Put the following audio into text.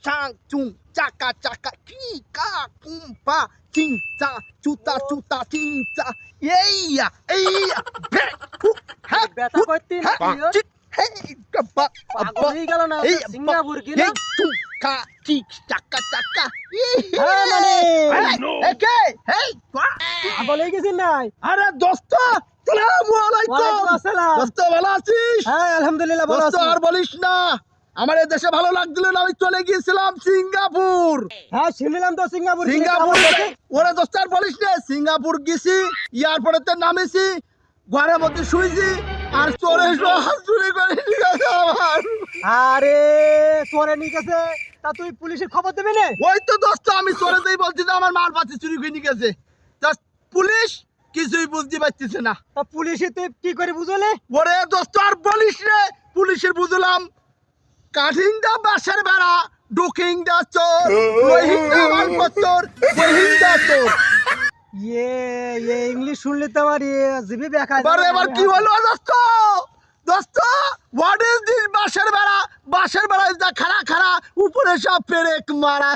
চাং চুং চাকা চাকা কি কা কুম পা চিং চা চুতা চুতা চিং চা এইয়া এইয়া বে হু হ্যাঁ ব্যথা করতে না চিক হেই কাব্বা পাগল হয়ে গেল না এই সিঙ্গাপুর গেল এই চুং কা চিক চাকা চাকা হ্যাঁ মানে একে হেই পাগল হয়ে গেছিস নাই আরে দোস্ত আসসালামু আলাইকুম ওয়ালাইকুম আসসালাম দোস্ত ভালো আছিস হ্যাঁ আলহামদুলিল্লাহ ভালো দোস্ত আছি আর বলিস না আমার এই দেশে ভালো লাগছিল না আমি চলে গিয়েছিলাম সিঙ্গাপুর হ্যাঁ শুনলাম তো সিঙ্গাপুর সিঙ্গাপুর ওরে দোস্ত আর বলিস না সিঙ্গাপুর গেছি এয়ারপোর্টেতে নামেছি ঘরের মধ্যে শুয়েছি আর চোরে হাত চুরি করে নিয়ে গেছে আমার আরে তোরে নিয়ে গেছে তা তুই পুলিশের খবর দিবি না ওই তো দোস্ত আমি চোরেতেই বলছি যে আমার মাল পাচ্ছি চুরি করে নিয়ে গেছে জাস্ট পুলিশ কিছুই বুঝতে পারতেছে না তা পুলিশে তুই কি করে বুঝলে ওরে দোস্ত আর বলিস রে পুলিশের বুঝলাম কাঠিং দা বাসার বেড়া ডুকিং দা চোর রহিং দা মালপত্তর বহিং দা চোর ইয়ে ইংলিশ শুনলে তো আমার জিভে বেকা এবার এবার কি বলবো দোস্ত দোস্ত হোয়াট ইজ দিস বাসার বেড়া ইজ দা খাড়া খাড়া উপরে সব পেরেক মারা